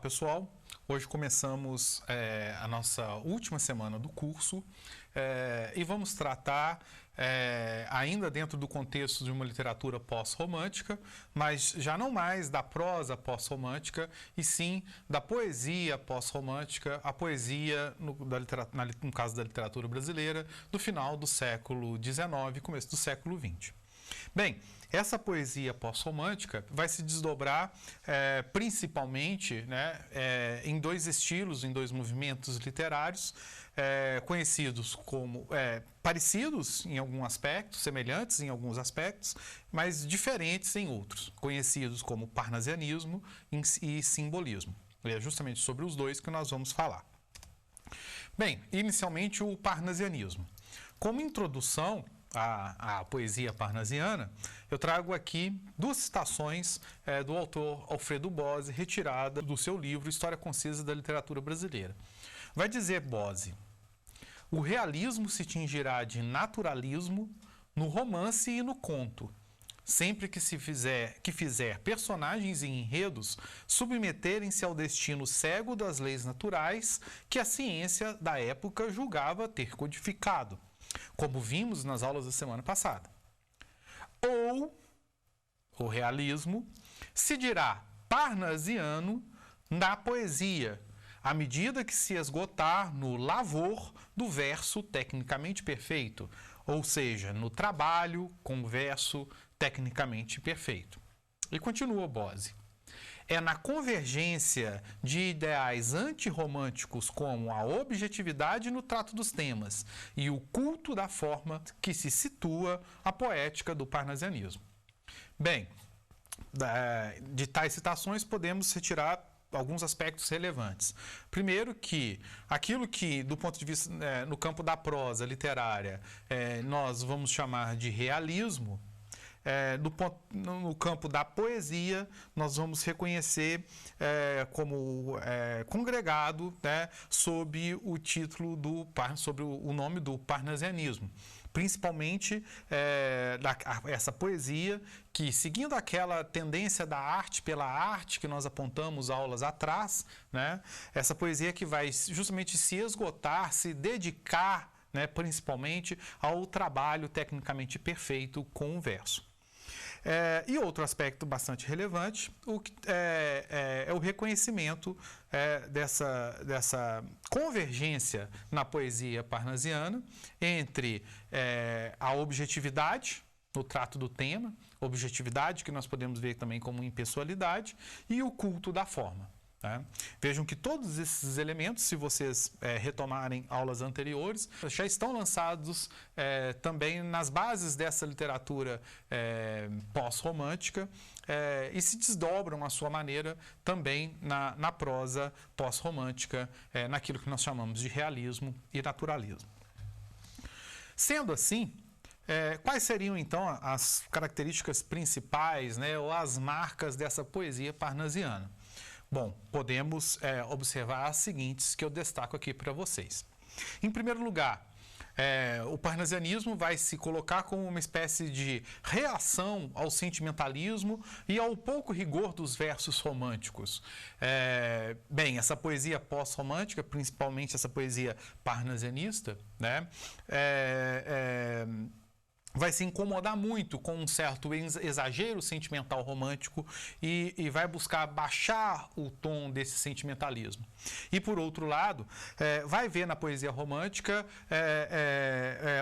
pessoal, hoje começamos a nossa última semana do curso e vamos tratar, ainda dentro do contexto de uma literatura pós-romântica, mas já não mais da prosa pós-romântica, e sim da poesia pós-romântica, a poesia, no caso da literatura brasileira, do final do século XIX, começo do século XX. Bem, essa poesia pós-romântica vai se desdobrar principalmente, né, em dois estilos, em dois movimentos literários, conhecidos como parecidos em alguns aspectos, semelhantes em alguns aspectos, mas diferentes em outros, conhecidos como parnasianismo e simbolismo. É justamente sobre os dois que nós vamos falar. Bem, inicialmente o parnasianismo. Como introdução à poesia parnasiana, eu trago aqui duas citações do autor Alfredo Bose, retirada do seu livro História Concisa da Literatura Brasileira. Vai dizer Bose: o realismo se tingirá de naturalismo no romance e no conto, sempre que fizer personagens e enredos submeterem-se ao destino cego das leis naturais que a ciência da época julgava ter codificado, como vimos nas aulas da semana passada. Ou o realismo se dirá parnasiano na poesia, à medida que se esgotar no lavor do verso tecnicamente perfeito, ou seja, no trabalho com o verso tecnicamente perfeito. E continua Bose: é na convergência de ideais antirromânticos como a objetividade no trato dos temas e o culto da forma que se situa a poética do parnasianismo. Bem, de tais citações podemos retirar alguns aspectos relevantes. Primeiro que aquilo que, do ponto de vista, no campo da prosa literária, nós vamos chamar de realismo, no campo da poesia, nós vamos reconhecer como congregado, né, sob o título sobre o nome do parnasianismo. Principalmente essa poesia que, seguindo aquela tendência da arte pela arte que nós apontamos aulas atrás, né, essa poesia que vai justamente se esgotar, se dedicar, né, principalmente ao trabalho tecnicamente perfeito com o verso. E outro aspecto bastante relevante é o reconhecimento dessa convergência na poesia parnasiana entre a objetividade no trato do tema, objetividade que nós podemos ver também como impessoalidade, e o culto da forma. Tá? Vejam que todos esses elementos, se vocês retomarem aulas anteriores, já estão lançados também nas bases dessa literatura pós-romântica e se desdobram à sua maneira também na prosa pós-romântica, naquilo que nós chamamos de realismo e naturalismo. Sendo assim, quais seriam então as características principais, né, ou as marcas dessa poesia parnasiana? Bom, podemos observar as seguintes que eu destaco aqui para vocês. Em primeiro lugar, o parnasianismo vai se colocar como uma espécie de reação ao sentimentalismo e ao pouco rigor dos versos românticos. Bem, essa poesia pós-romântica, principalmente essa poesia parnasianista, né, vai se incomodar muito com um certo exagero sentimental romântico e vai buscar baixar o tom desse sentimentalismo. E, por outro lado, vai ver na poesia romântica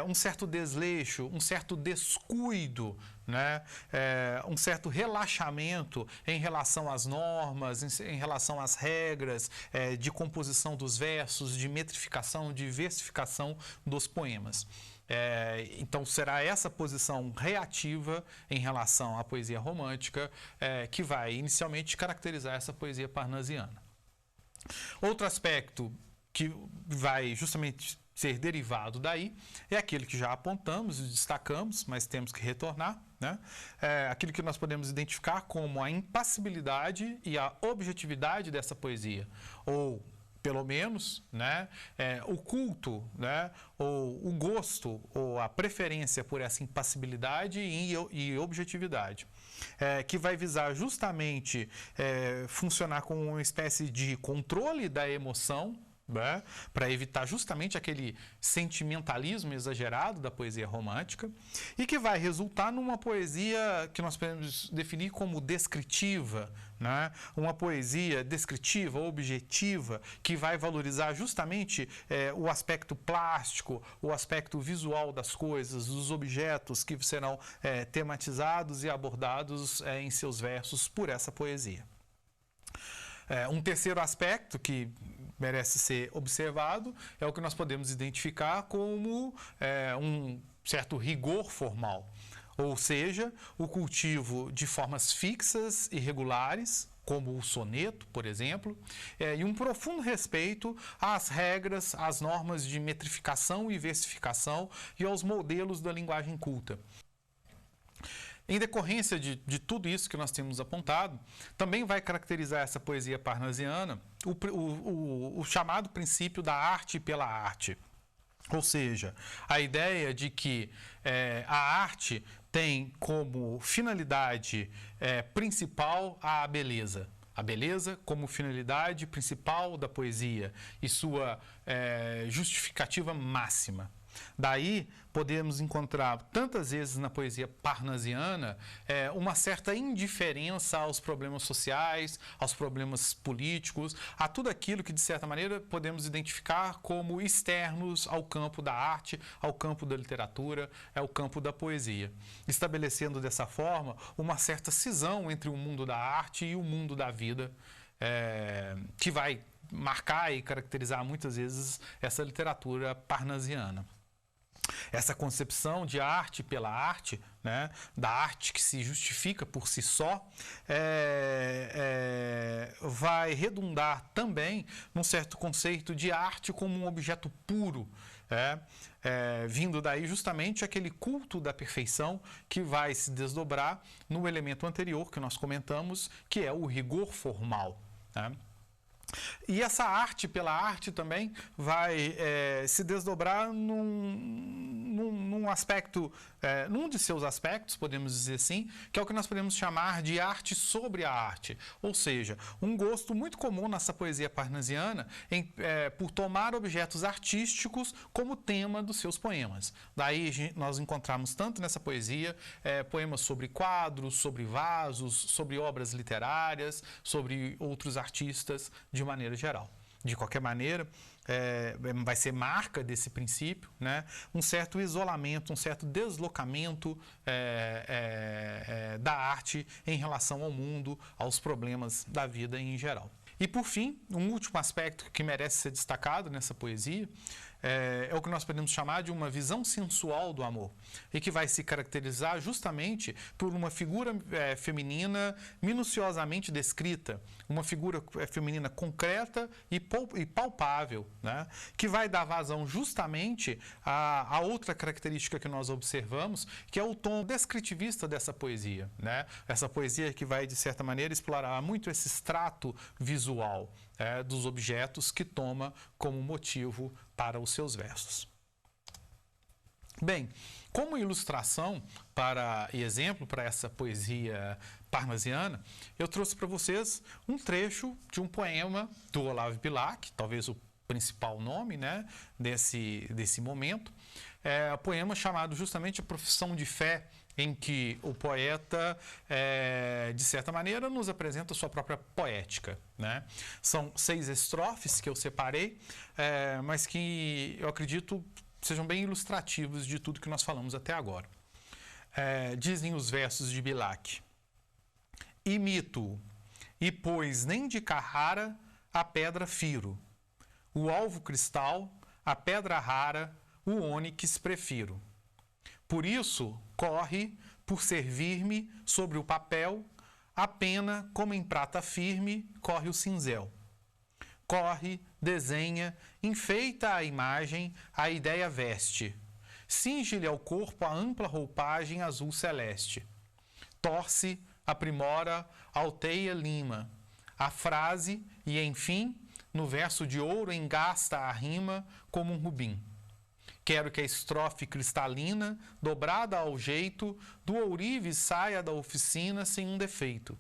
um certo desleixo, um certo descuido, né? Um certo relaxamento em relação às normas, em relação às regras de composição dos versos, de metrificação, de versificação dos poemas. Então será essa posição reativa em relação à poesia romântica que vai inicialmente caracterizar essa poesia parnasiana. Outro aspecto que vai justamente ser derivado daí é aquele que já apontamos e destacamos, mas temos que retornar, né? Aquilo que nós podemos identificar como a impassibilidade e a objetividade dessa poesia, ou pelo menos, né, o culto, né, ou o gosto, ou a preferência por essa impassibilidade e objetividade, que vai visar justamente funcionar como uma espécie de controle da emoção, né, para evitar justamente aquele sentimentalismo exagerado da poesia romântica, e que vai resultar numa poesia que nós podemos definir como descritiva, né? Uma poesia descritiva, objetiva, que vai valorizar justamente o aspecto plástico, o aspecto visual das coisas, dos objetos que serão tematizados e abordados em seus versos por essa poesia. Um terceiro aspecto que merece ser observado é o que nós podemos identificar como um certo rigor formal, ou seja, o cultivo de formas fixas e regulares, como o soneto, por exemplo, e um profundo respeito às regras, às normas de metrificação e versificação e aos modelos da linguagem culta. Em decorrência de tudo isso que nós temos apontado, também vai caracterizar essa poesia parnasiana o chamado princípio da arte pela arte. Ou seja, a ideia de que a arte tem como finalidade principal a beleza. A beleza como finalidade principal da poesia e sua justificativa máxima. Daí podemos encontrar tantas vezes na poesia parnasiana uma certa indiferença aos problemas sociais, aos problemas políticos, a tudo aquilo que de certa maneira podemos identificar como externos ao campo da arte, ao campo da literatura, ao campo da poesia, estabelecendo dessa forma uma certa cisão entre o mundo da arte e o mundo da vida, que vai marcar e caracterizar muitas vezes essa literatura parnasiana. Essa concepção de arte pela arte, né, da arte que se justifica por si só, vai redundar também num certo conceito de arte como um objeto puro, vindo daí justamente aquele culto da perfeição que vai se desdobrar no elemento anterior que nós comentamos, que é o rigor formal, né? E essa arte pela arte também vai se desdobrar num aspecto, num de seus aspectos, podemos dizer assim, que é o que nós podemos chamar de arte sobre a arte. Ou seja, um gosto muito comum nessa poesia parnasiana por tomar objetos artísticos como tema dos seus poemas. Daí nós encontramos tanto nessa poesia poemas sobre quadros, sobre vasos, sobre obras literárias, sobre outros artistas de maneira geral. De qualquer maneira, vai ser marca desse princípio, né, um certo isolamento, um certo deslocamento da arte em relação ao mundo, aos problemas da vida em geral. E, por fim, um último aspecto que merece ser destacado nessa poesia é o que nós podemos chamar de uma visão sensual do amor, e que vai se caracterizar justamente por uma figura feminina minuciosamente descrita, uma figura feminina concreta e palpável, né? Que vai dar vazão justamente a outra característica que nós observamos, que é o tom descritivista dessa poesia, né? Essa poesia que vai, de certa maneira, explorar muito esse extrato visual dos objetos que toma como motivo para os seus versos. Bem, como ilustração e exemplo para essa poesia parnasiana, eu trouxe para vocês um trecho de um poema do Olavo Bilac, talvez o principal nome, né, desse momento, um poema chamado justamente A Profissão de Fé, em que o poeta, de certa maneira, nos apresenta sua própria poética, né? São 6 estrofes que eu separei, mas que eu acredito sejam bem ilustrativos de tudo que nós falamos até agora. Dizem os versos de Bilac: imito, e pois nem de Carrara a pedra firo, o alvo cristal, a pedra rara, o ônix prefiro. Por isso, corre, por servir-me sobre o papel, a pena, como em prata firme, corre o cinzel. Corre, desenha, enfeita a imagem, a ideia veste. Cinge-lhe ao corpo a ampla roupagem azul celeste. Torce, aprimora, alteia, lima. A frase e, enfim, no verso de ouro engasta a rima como um rubim. Quero que a estrofe cristalina, dobrada ao jeito, do ourives saia da oficina sem um defeito.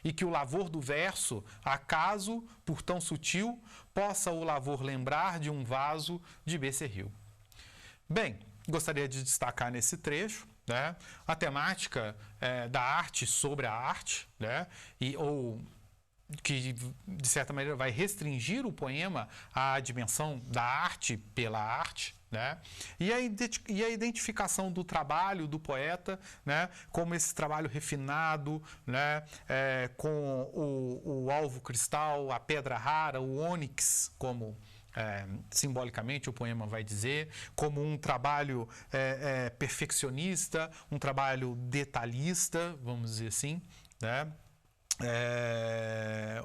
E que o lavor do verso, acaso, por tão sutil, possa o lavor lembrar de um vaso de becerril. Bem, gostaria de destacar nesse trecho, né, a temática da arte sobre a arte, né, ou que, de certa maneira, vai restringir o poema à dimensão da arte pela arte, né? E a identificação do trabalho do poeta, né? Como esse trabalho refinado, né? Com o alvo cristal, a pedra rara, o ônix, como simbolicamente o poema vai dizer, como um trabalho perfeccionista, um trabalho detalhista, vamos dizer assim, né?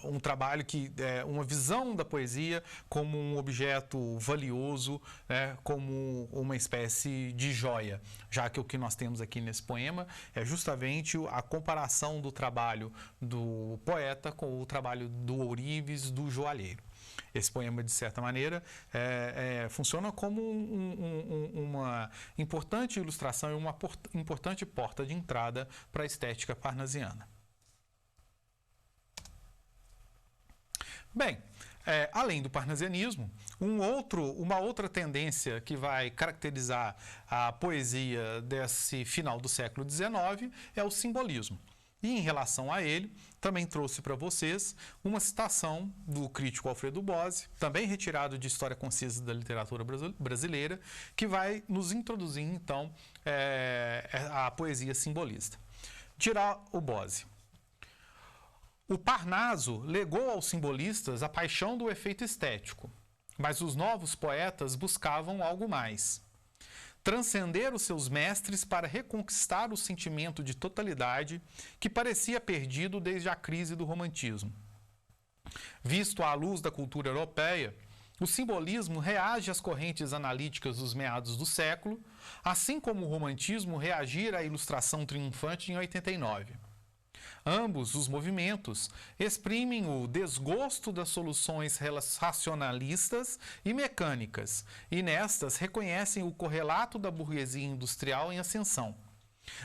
Um trabalho que uma visão da poesia como um objeto valioso, né, como uma espécie de joia, já que o que nós temos aqui nesse poema é justamente a comparação do trabalho do poeta com o trabalho do ourives, do joalheiro. Esse poema, de certa maneira, funciona como uma importante ilustração e uma importante porta de entrada para a estética parnasiana. Bem, além do parnasianismo, uma outra tendência que vai caracterizar a poesia desse final do século XIX é o simbolismo. E em relação a ele, também trouxe para vocês uma citação do crítico Alfredo Bozzi, também retirado de História Concisa da Literatura Brasileira, que vai nos introduzir, então, a poesia simbolista. Dirá o Bozzi: o Parnaso legou aos simbolistas a paixão do efeito estético, mas os novos poetas buscavam algo mais. Transcender os seus mestres para reconquistar o sentimento de totalidade que parecia perdido desde a crise do romantismo. Visto à luz da cultura europeia, o simbolismo reage às correntes analíticas dos meados do século, assim como o romantismo reagira à ilustração triunfante em 89. Ambos os movimentos exprimem o desgosto das soluções racionalistas e mecânicas, e nestas reconhecem o correlato da burguesia industrial em ascensão.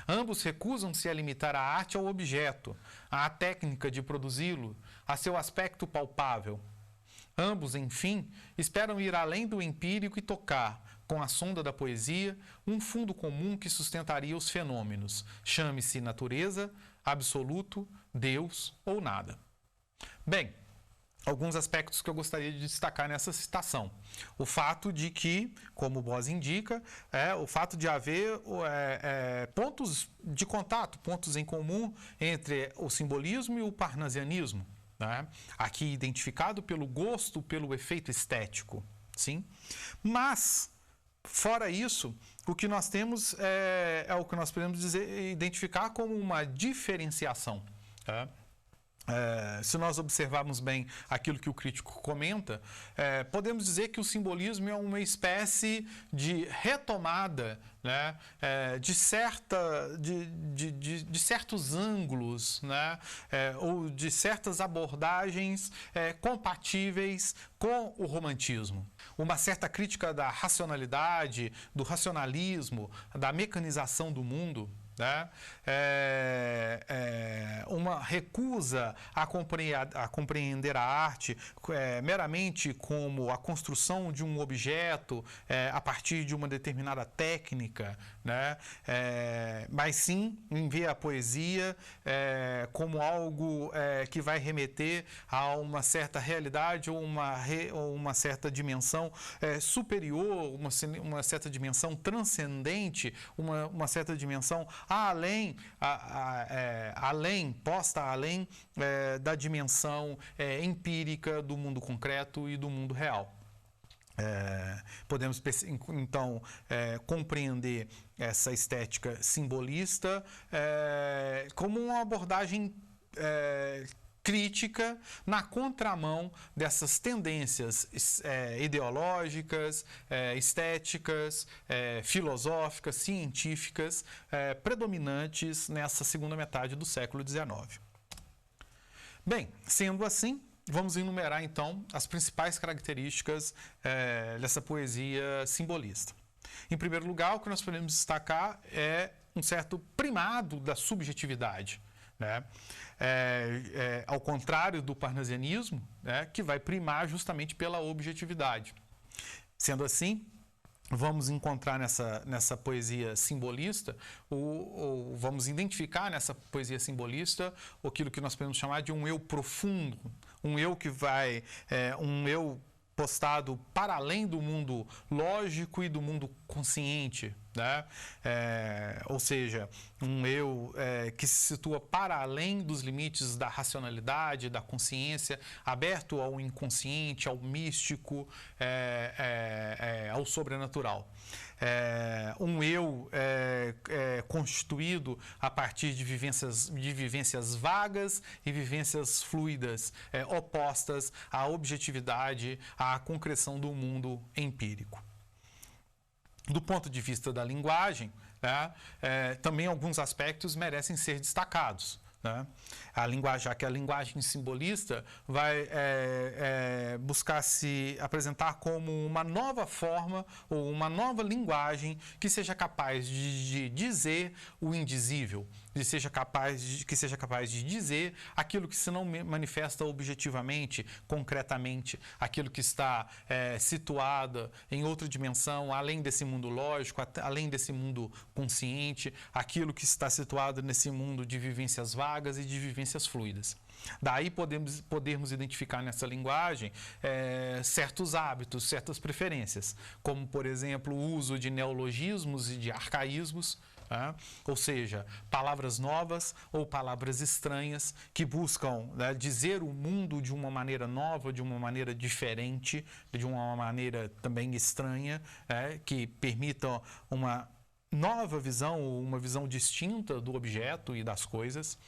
Ambos recusam-se a limitar a arte ao objeto, à técnica de produzi-lo, a seu aspecto palpável. Ambos, enfim, esperam ir além do empírico e tocar, com a sonda da poesia, um fundo comum que sustentaria os fenômenos, chame-se natureza, absoluto, Deus ou nada. Bem, alguns aspectos que eu gostaria de destacar nessa citação. O fato de que, como o Bozzi indica, o fato de haver pontos de contato, pontos em comum entre o simbolismo e o parnasianismo, né? Aqui identificado pelo gosto, pelo efeito estético, sim? Mas, fora isso, o que nós temos é o que nós podemos identificar como uma diferenciação. Tá? Se nós observarmos bem aquilo que o crítico comenta, podemos dizer que o simbolismo é uma espécie de retomada, né, de certos ângulos, né, ou de certas abordagens compatíveis com o romantismo. Uma certa crítica da racionalidade, do racionalismo, da mecanização do mundo, né? Uma recusa a compreender a arte meramente como a construção de um objeto a partir de uma determinada técnica, né? Mas sim em ver a poesia como algo que vai remeter a uma certa realidade ou uma certa dimensão superior, uma certa dimensão transcendente, uma certa dimensão posta além da dimensão empírica do mundo concreto e do mundo real. Podemos, então, compreender essa estética simbolista como uma abordagem crítica na contramão dessas tendências ideológicas, estéticas, filosóficas, científicas predominantes nessa segunda metade do século XIX. Bem, sendo assim, vamos enumerar então as principais características dessa poesia simbolista. Em primeiro lugar, o que nós podemos destacar é um certo primado da subjetividade, né? Ao contrário do parnasianismo, né, que vai primar justamente pela objetividade. Sendo assim, vamos encontrar nessa poesia simbolista, ou vamos identificar nessa poesia simbolista aquilo que nós podemos chamar de um eu profundo, um eu que vai, um eu postado para além do mundo lógico e do mundo consciente, né? Ou seja, um eu que se situa para além dos limites da racionalidade, da consciência, aberto ao inconsciente, ao místico, ao sobrenatural. Um eu constituído a partir de vivências vagas e vivências fluidas, opostas à objetividade, à concreção do mundo empírico. Do ponto de vista da linguagem, né, também alguns aspectos merecem ser destacados, né? Já que a linguagem simbolista vai buscar se apresentar como uma nova forma ou uma nova linguagem que seja capaz de dizer o indizível, que seja capaz de dizer aquilo que se não manifesta objetivamente, concretamente, aquilo que está situado em outra dimensão, além desse mundo lógico, além desse mundo consciente, aquilo que está situado nesse mundo de vivências vagas e de vivências fluidas. Daí podemos identificar nessa linguagem certos hábitos, certas preferências, como, por exemplo, o uso de neologismos e de arcaísmos, ou seja, palavras novas ou palavras estranhas que buscam, né, dizer o mundo de uma maneira nova, de uma maneira diferente, de uma maneira também estranha, que permitam uma nova visão, uma visão distinta do objeto e das coisas.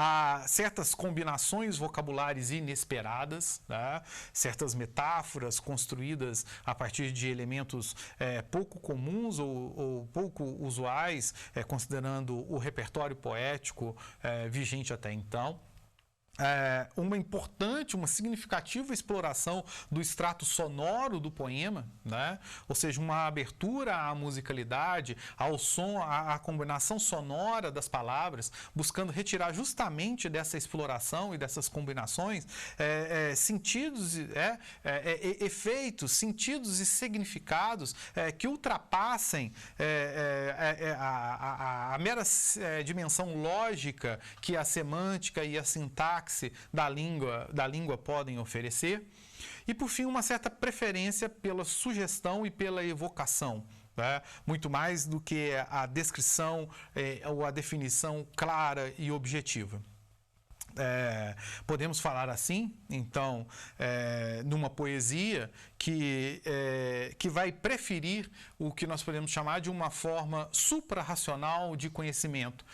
Há certas combinações vocabulares inesperadas, né? Certas metáforas construídas a partir de elementos pouco comuns ou pouco usuais, considerando o repertório poético vigente até então. Uma significativa exploração do extrato sonoro do poema, né? Ou seja, uma abertura à musicalidade, ao som, à combinação sonora das palavras, buscando retirar justamente dessa exploração e dessas combinações sentidos, efeitos, sentidos e significados que ultrapassem a mera dimensão lógica que a semântica e a sintaxe da língua podem oferecer. E, por fim, uma certa preferência pela sugestão e pela evocação, né? Muito mais do que a descrição ou a definição clara e objetiva. Podemos falar assim, então, numa poesia que vai preferir o que nós podemos chamar de uma forma suprarracional de conhecimento,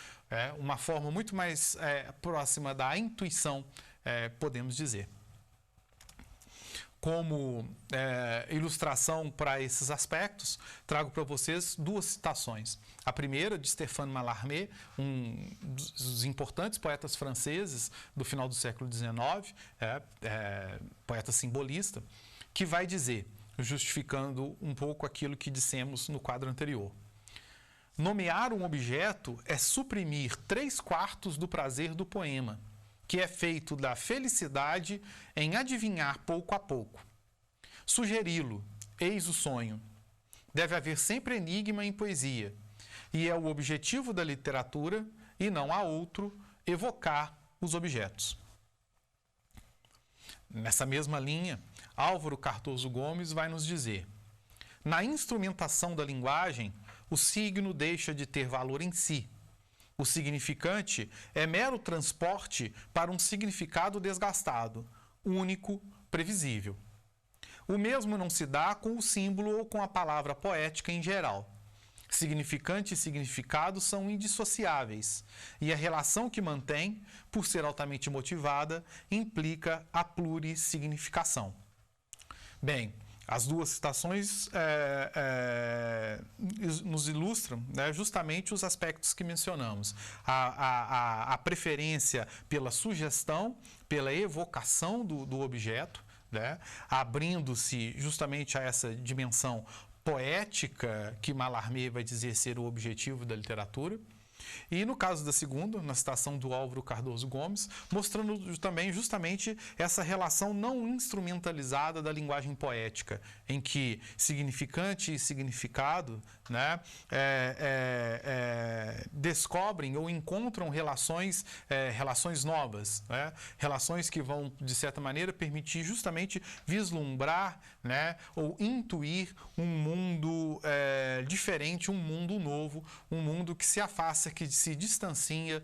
uma forma muito mais próxima da intuição, podemos dizer. Como ilustração para esses aspectos, trago para vocês duas citações. A primeira, de Stéphane Mallarmé, um dos importantes poetas franceses do final do século XIX, poeta simbolista, que vai dizer, justificando um pouco aquilo que dissemos no quadro anterior: nomear um objeto é suprimir 3/4 do prazer do poema, que é feito da felicidade em adivinhar pouco a pouco. Sugeri-lo, eis o sonho. Deve haver sempre enigma em poesia, e é o objetivo da literatura, e não há outro, evocar os objetos. Nessa mesma linha, Álvaro Cardoso Gomes vai nos dizer: na instrumentação da linguagem, o signo deixa de ter valor em si. O significante é mero transporte para um significado desgastado, único, previsível. O mesmo não se dá com o símbolo ou com a palavra poética em geral. Significante e significado são indissociáveis, e a relação que mantém, por ser altamente motivada, implica a plurissignificação. Bem, As duas citações nos ilustram, né, justamente os aspectos que mencionamos. A preferência pela sugestão, pela evocação do objeto, né, abrindo-se justamente a essa dimensão poética que Mallarmé vai dizer ser o objetivo da literatura. E no caso da segunda, na citação do Álvaro Cardoso Gomes, mostrando também justamente essa relação não instrumentalizada da linguagem poética, em que significante e significado, né, descobrem ou encontram relações novas, né, relações que vão, de certa maneira, permitir justamente vislumbrar, né, ou intuir um mundo diferente, um mundo novo, um mundo que se afasta, que se distancia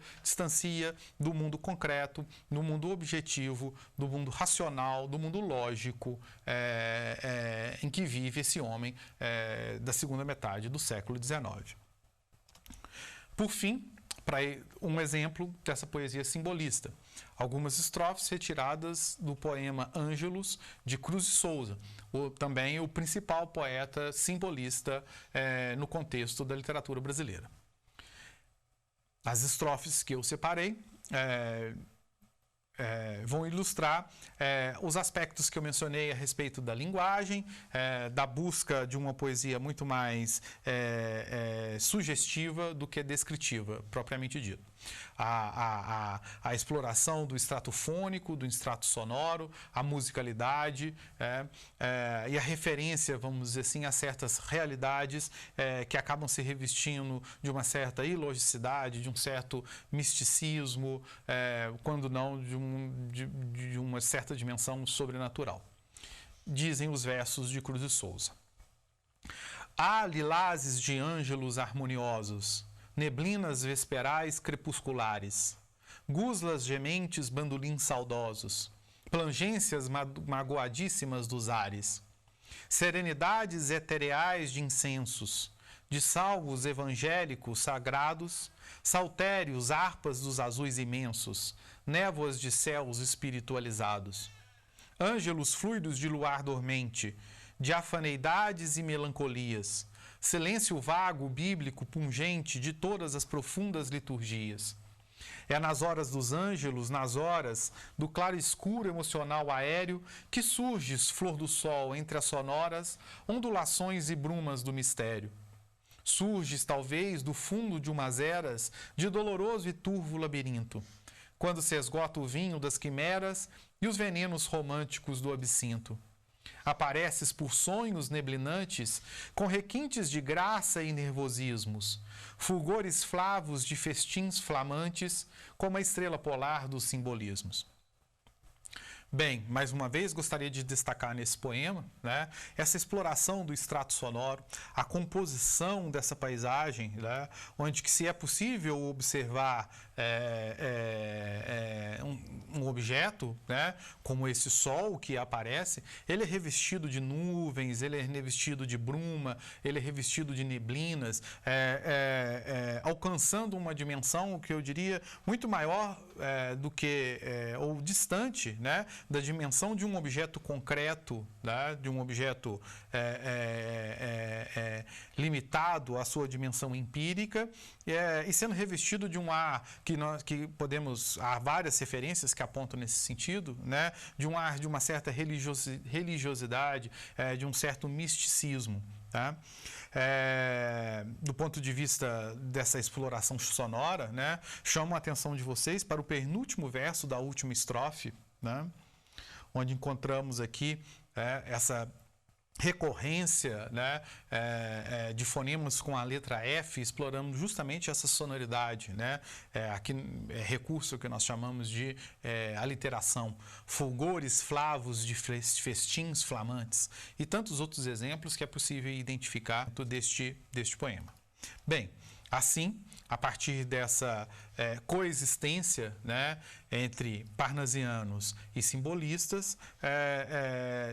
do mundo concreto, do mundo objetivo, do mundo racional, do mundo lógico em que vive esse homem da segunda metade do século XIX. Por fim, para um exemplo dessa poesia simbolista, algumas estrofes retiradas do poema Ângelus, de Cruz de Souza, também o principal poeta simbolista no contexto da literatura brasileira. As estrofes que eu separei vão ilustrar os aspectos que eu mencionei a respeito da linguagem, da busca de uma poesia muito mais sugestiva do que descritiva, propriamente dito. A exploração do extrato fônico, do extrato sonoro, a musicalidade e a referência, vamos dizer assim, a certas realidades que acabam se revestindo de uma certa ilogicidade, de um certo misticismo, quando não de uma certa dimensão sobrenatural. Dizem os versos de Cruz de Souza. Há lilazes de ângelos harmoniosos, neblinas vesperais crepusculares, guslas gementes bandolins saudosos, plangências magoadíssimas dos ares, serenidades etereais de incensos, de salvos evangélicos sagrados, saltérios, harpas dos azuis imensos, névoas de céus espiritualizados, ângelos fluidos de luar dormente, de afaneidades e melancolias, silêncio vago, bíblico, pungente de todas as profundas liturgias. É nas horas dos ângelos, nas horas do claro escuro emocional aéreo, que surges, flor do sol, entre as sonoras ondulações e brumas do mistério. Surges, talvez, do fundo de umas eras de doloroso e turvo labirinto, quando se esgota o vinho das quimeras e os venenos românticos do absinto. Apareces por sonhos neblinantes, com requintes de graça e nervosismos, fulgores flavos de festins flamantes, como a estrela polar dos simbolismos. Bem, mais uma vez gostaria de destacar nesse poema, né, essa exploração do extrato sonoro, a composição dessa paisagem, né, onde que se é possível observar um objeto, né, como esse sol que aparece, ele é revestido de nuvens, ele é revestido de bruma, ele é revestido de neblinas, alcançando uma dimensão que eu diria muito maior do que, ou distante, né, da dimensão de um objeto concreto, né, de um objeto limitado à sua dimensão empírica, e sendo revestido de um ar que podemos, há várias referências que apontam nesse sentido, né, de um ar de uma certa religiosidade, de um certo misticismo. Tá? Do ponto de vista dessa exploração sonora, né, chamo a atenção de vocês para o penúltimo verso da última estrofe, né, onde encontramos aqui essa recorrência, né, de fonemas com a letra F, explorando justamente essa sonoridade, né, aqui recurso que nós chamamos de aliteração, fulgores flavos de festins flamantes e tantos outros exemplos que é possível identificar deste poema. Bem, assim, a partir dessa coexistência, né, entre parnasianos e simbolistas,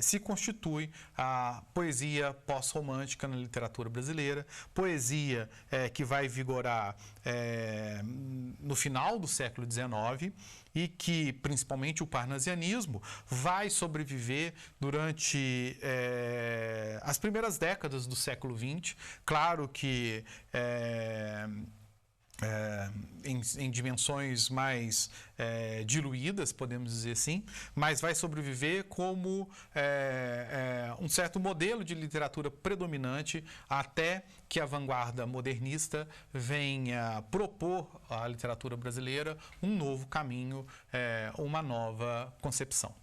se constitui a poesia pós-romântica na literatura brasileira, poesia que vai vigorar no final do século XIX e que, principalmente o parnasianismo, vai sobreviver durante as primeiras décadas do século XX. Claro que em dimensões mais diluídas, podemos dizer assim, mas vai sobreviver como um certo modelo de literatura predominante até que a vanguarda modernista venha propor à literatura brasileira um novo caminho, uma nova concepção.